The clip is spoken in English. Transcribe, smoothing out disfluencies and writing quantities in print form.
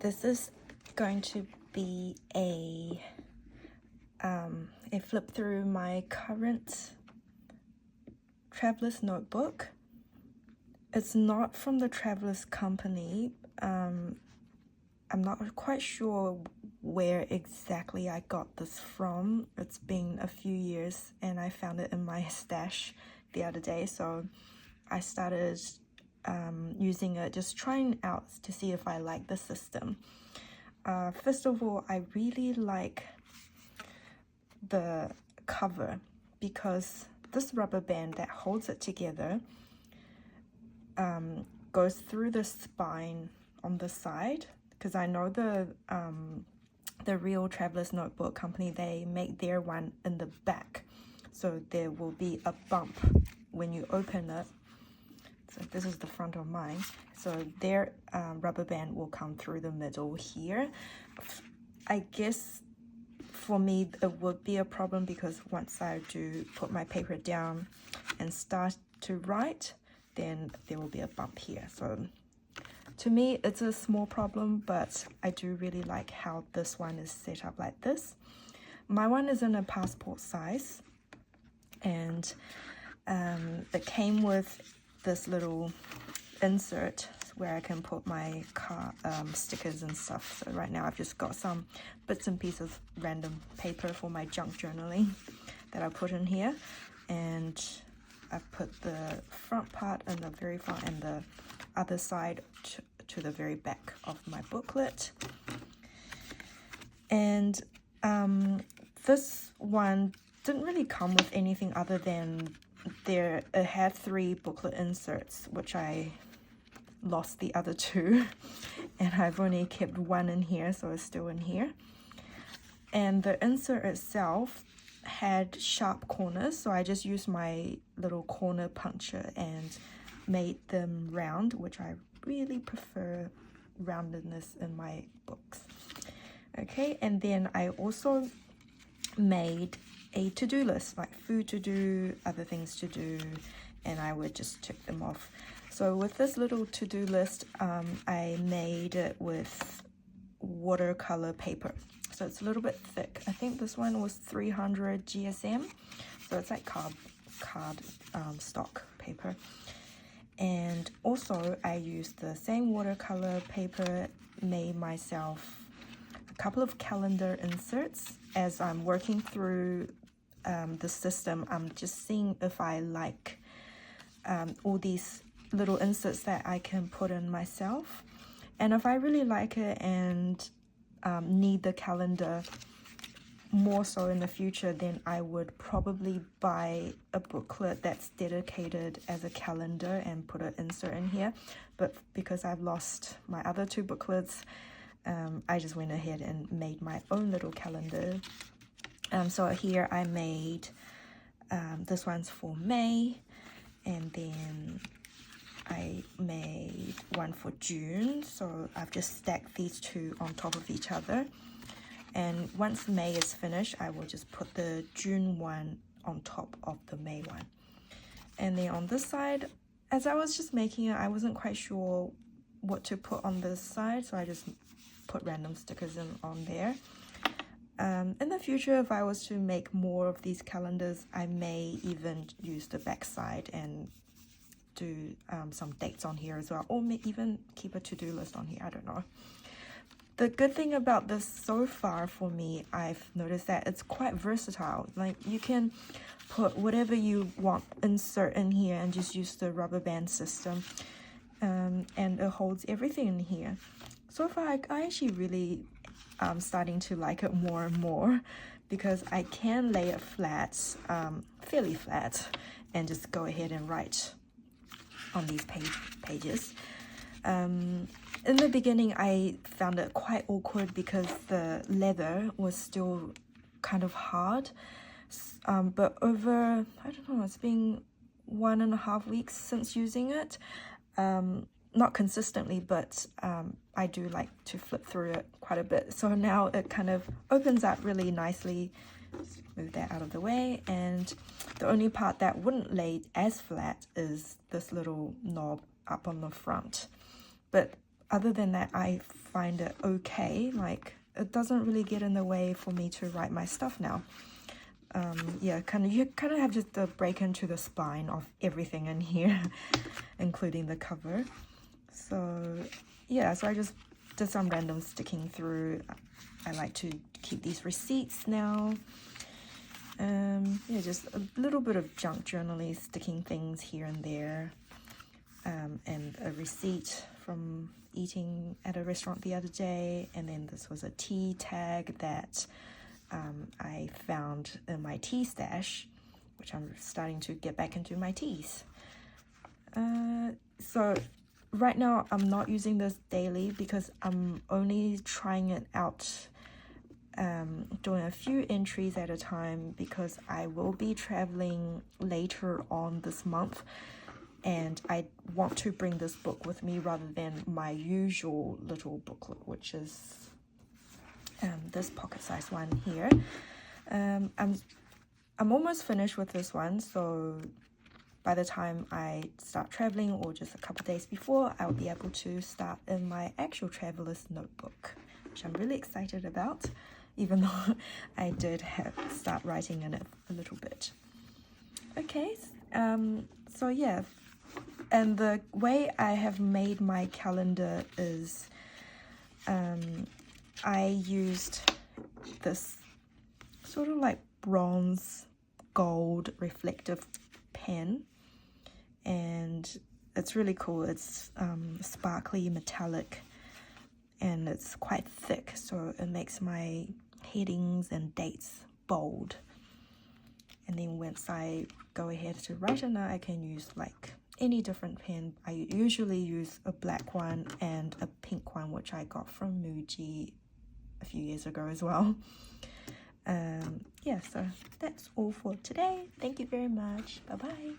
This is going to be a flip through my current Traveler's notebook. It's not from the Traveler's company. I'm not quite sure where exactly I got this from. It's been a few years and I found it in my stash the other day, so I started using it, just trying out to see if I like the system. First of all, I really like the cover because this rubber band that holds it together goes through the spine on the side, because I know the real Traveler's Notebook company, they make their one in the back, so there will be a bump when you open it. So this is the front of mine, so their rubber band will come through the middle here. I guess for me it would be a problem because once I do put my paper down and start to write, then there will be a bump here. So to me it's a small problem, but I do really like how this one is set up like this. My one is in a passport size, and it came with this little insert where I can put my car stickers and stuff. So right now I've just got some bits and pieces of random paper for my junk journaling that I put in here, and I've put the front part in the very front and the other side to the very back of my booklet. And this one didn't really come with anything other than it had 3 booklet inserts, which I lost the other 2 and I've only kept 1 in here, so it's still in here. And the insert itself had sharp corners, so I just used my little corner puncture and made them round, which I really prefer roundedness in my books. Okay, and then I also made a to-do list, like food to do, other things to do, and I would just check them off. So with this little to-do list, I made it with watercolor paper, so it's a little bit thick. I think this one was 300 GSM, so it's like card stock paper. And also I used the same watercolor paper, made myself a couple of calendar inserts. As I'm working through the system, I'm just seeing if I like all these little inserts that I can put in myself, and if I really like it and need the calendar more so in the future, then I would probably buy a booklet that's dedicated as a calendar and put an insert in here. But because I've lost my other 2 booklets, I just went ahead and made my own little calendar. So here I made, this one's for May, and then I made one for June. So I've just stacked these 2 on top of each other. And once May is finished, I will just put the June one on top of the May one. And then on this side, as I was just making it, I wasn't quite sure what to put on this side, so I just put random stickers on there. In the future, if I was to make more of these calendars, I may even use the back side and do some dates on here as well, or may even keep a to-do list on here, I don't know. The good thing about this so far for me, I've noticed that it's quite versatile. Like, you can put whatever you want, insert in here, and just use the rubber band system, and it holds everything in here. So far, I actually really starting to like it more and more, because I can lay it flat, fairly flat, and just go ahead and write on these pages. In the beginning, I found it quite awkward because the leather was still kind of hard, but over, I don't know, it's been 1.5 weeks since using it. Not consistently, but I do like to flip through it quite a bit. So now it kind of opens up really nicely. Just move that out of the way, and the only part that wouldn't lay as flat is this little knob up on the front. But other than that, I find it okay. Like, it doesn't really get in the way for me to write my stuff now. Yeah, you kind of have just to break into the spine of everything in here, including the cover. So yeah, so I just did some random sticking through. I like to keep these receipts now. Yeah, just a little bit of junk journaling, sticking things here and there. And a receipt from eating at a restaurant the other day, and then this was a tea tag that I found in my tea stash, which I'm starting to get back into my teas. So right now I'm not using this daily because I'm only trying it out, doing a few entries at a time, because I will be traveling later on this month, and I want to bring this book with me rather than my usual little booklet, which is this pocket-sized one here. I'm almost finished with this one, so by the time I start traveling, or just a couple days before, I'll be able to start in my actual traveler's notebook, which I'm really excited about, even though I did start writing in it a little bit. Okay, so yeah. And the way I have made my calendar is I used this sort of like bronze gold reflective pen, and it's really cool. It's sparkly metallic, and it's quite thick, so it makes my headings and dates bold. And then once I go ahead to write in it, I can use like any different pen. I usually use a black one and a pink one, which I got from Muji a few years ago as well. Yeah, so that's all for today. Thank you very much. Bye bye.